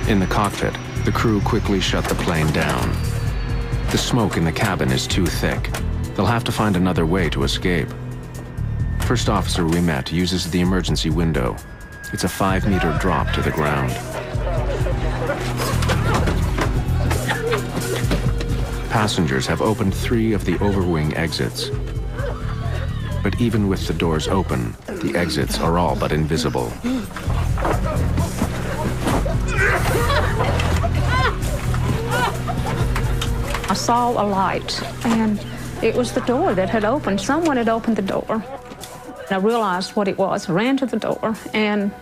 In the cockpit, the crew quickly shut the plane down. The smoke in the cabin is too thick. They'll have to find another way to escape. First officer we met uses the emergency window. It's a 5-meter drop to the ground. Passengers have opened 3 of the overwing exits. But even with the doors open, the exits are all but invisible. I saw a light, and it was the door that had opened. Someone had opened the door. I realized what it was, ran to the door, and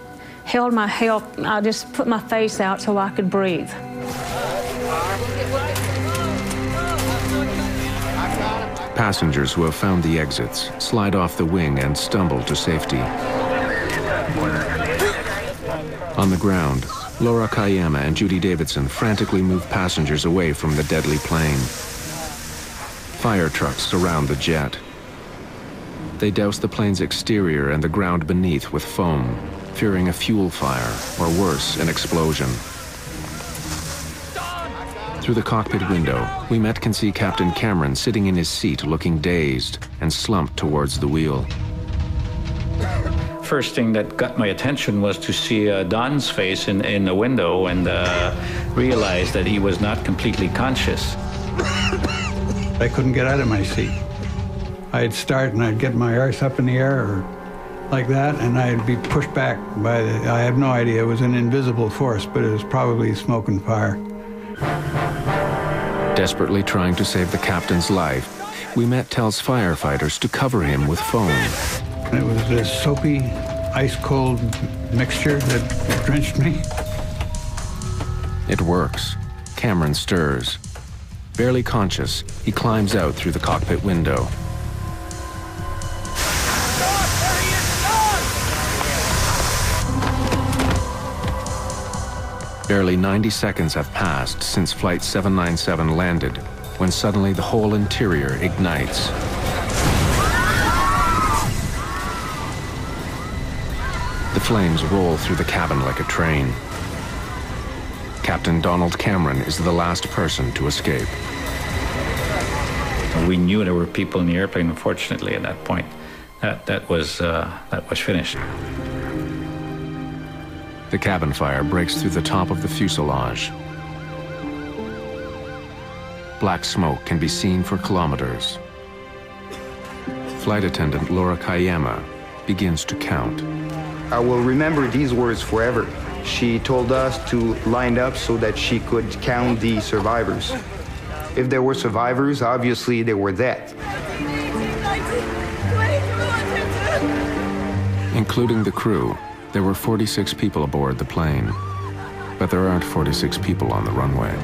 held my help. I just put my face out so I could breathe. Passengers who have found the exits slide off the wing and stumble to safety. On the ground, Laura Kayama and Judy Davidson frantically move passengers away from the deadly plane. Fire trucks surround the jet. They douse the plane's exterior and the ground beneath with foam, fearing a fuel fire or worse, an explosion. Through the cockpit window, we can see Captain Cameron sitting in his seat looking dazed and slumped towards the wheel. First thing that got my attention was to see Don's face in the window and realize that he was not completely conscious. I couldn't get out of my seat. I'd start and I'd get my arse up in the air or like that, and I'd be pushed back by I have no idea, it was an invisible force, but it was probably smoke and fire. Desperately trying to save the captain's life, Ouimet tells firefighters to cover him with foam. It was this soapy, ice-cold mixture that drenched me. It works. Cameron stirs. Barely conscious, he climbs out through the cockpit window. Barely 90 seconds have passed since Flight 797 landed, when suddenly the whole interior ignites. The flames roll through the cabin like a train. Captain Donald Cameron is the last person to escape. We knew there were people in the airplane, unfortunately, at that point. That was finished. The cabin fire breaks through the top of the fuselage. Black smoke can be seen for kilometers. Flight attendant Laura Kayama begins to count. I will remember these words forever. She told us to line up so that she could count the survivors. If there were survivors, obviously they were dead. Including the crew, there were 46 people aboard the plane. But there aren't 46 people on the runway.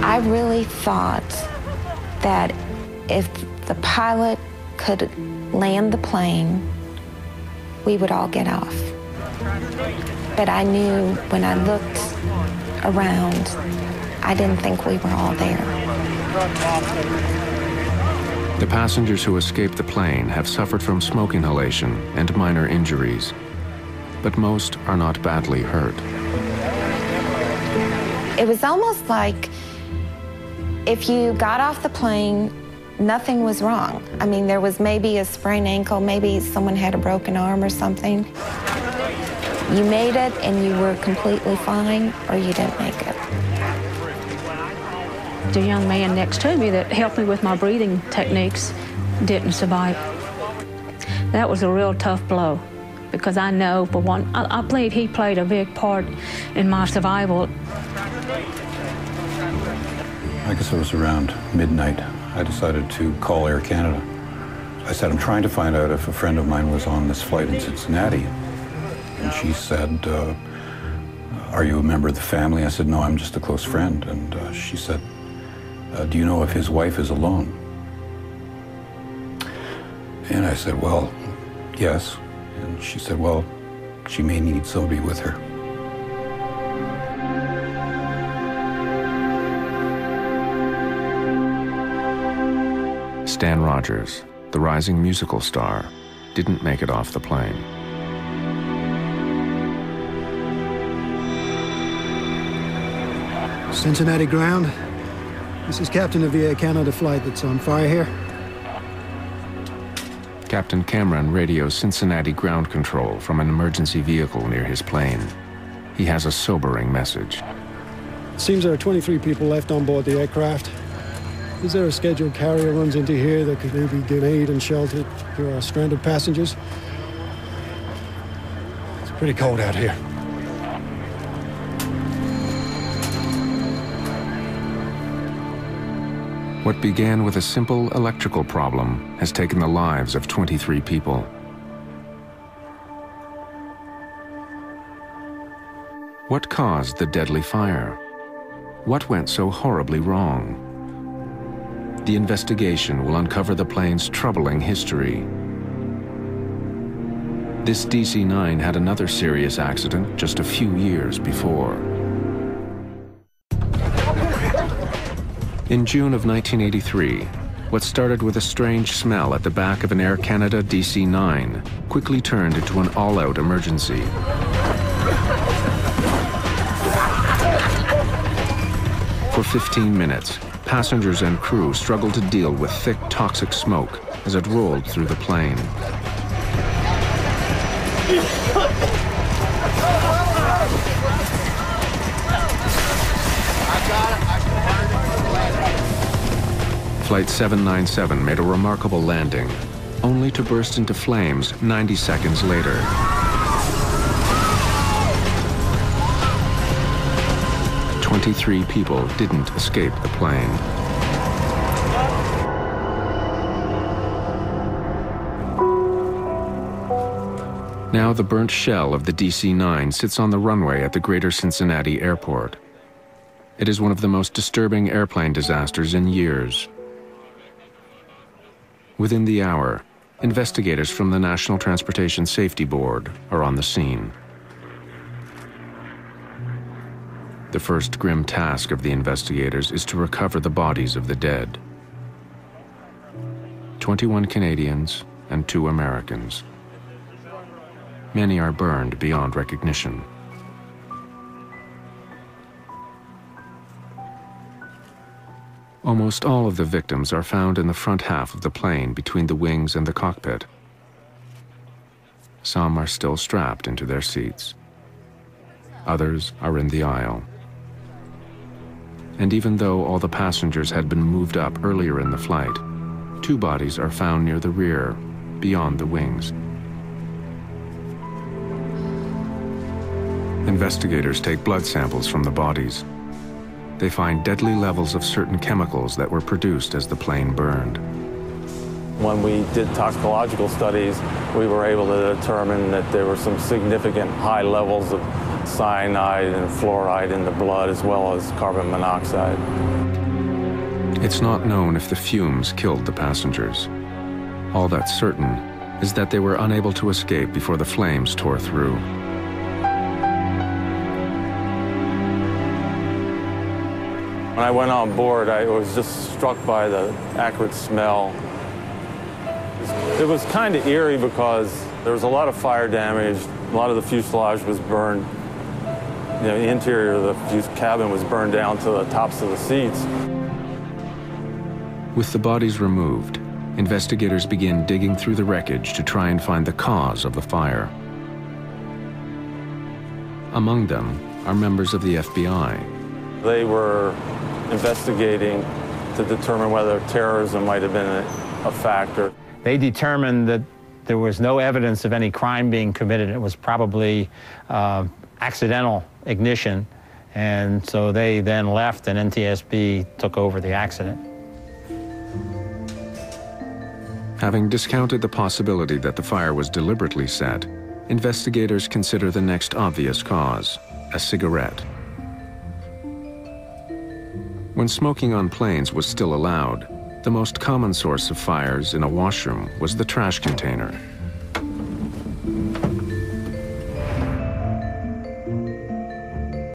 I really thought that if the pilot could land the plane, we would all get off. But I knew when I looked around, I didn't think we were all there. The passengers who escaped the plane have suffered from smoke inhalation and minor injuries, but most are not badly hurt. It was almost like if you got off the plane, nothing was wrong. I mean, there was maybe a sprained ankle, maybe someone had a broken arm or something. You made it and you were completely fine, or you didn't make it. The young man next to me that helped me with my breathing techniques didn't survive. That was a real tough blow, because I know, for one, I believe he played a big part in my survival. I guess it was around midnight. I decided to call Air Canada. I said, I'm trying to find out if a friend of mine was on this flight in Cincinnati. And she said, are you a member of the family? I said, no, I'm just a close friend. And she said, do you know if his wife is alone? And I said, well, yes. And she said, well, she may need somebody with her. Stan Rogers, the rising musical star, didn't make it off the plane. Cincinnati ground. This is Captain of the Air Canada flight that's on fire here. Captain Cameron radios Cincinnati ground control from an emergency vehicle near his plane. He has a sobering message. It seems there are 23 people left on board the aircraft. Is there a scheduled carrier runs into here that could maybe give aid and shelter to our stranded passengers? It's pretty cold out here. What began with a simple electrical problem has taken the lives of 23 people. What caused the deadly fire? What went so horribly wrong? The investigation will uncover the plane's troubling history. This DC-9 had another serious accident just a few years before. In June of 1983, what started with a strange smell at the back of an Air Canada DC-9 quickly turned into an all-out emergency. For 15 minutes, passengers and crew struggled to deal with thick, toxic smoke as it rolled through the plane. Flight 797 made a remarkable landing, only to burst into flames 90 seconds later. "23 people didn't escape the plane. Now the burnt shell of the DC-9 sits on the runway at the Greater Cincinnati Airport. It is one of the most disturbing airplane disasters in years. Within the hour, investigators from the National Transportation Safety Board are on the scene. The first grim task of the investigators is to recover the bodies of the dead. 21 Canadians and 2 Americans. Many are burned beyond recognition. Almost all of the victims are found in the front half of the plane between the wings and the cockpit. Some are still strapped into their seats. Others are in the aisle. And even though all the passengers had been moved up earlier in the flight, 2 bodies are found near the rear, beyond the wings. Investigators take blood samples from the bodies. They find deadly levels of certain chemicals that were produced as the plane burned. When we did toxicological studies, we were able to determine that there were some significant high levels of cyanide and fluoride in the blood, as well as carbon monoxide. It's not known if the fumes killed the passengers. All that's certain is that they were unable to escape before the flames tore through. When I went on board, I was just struck by the acrid smell. It was kind of eerie because there was a lot of fire damage. A lot of the fuselage was burned. You know, the interior of the cabin was burned down to the tops of the seats. With the bodies removed, investigators begin digging through the wreckage to try and find the cause of the fire. Among them are members of the FBI. They were investigating to determine whether terrorism might have been a factor. They determined that there was no evidence of any crime being committed. It was probably accidental ignition, and so they then left and NTSB took over the accident. Having discounted the possibility that the fire was deliberately set, investigators consider the next obvious cause, a cigarette. When smoking on planes was still allowed, the most common source of fires in a washroom was the trash container.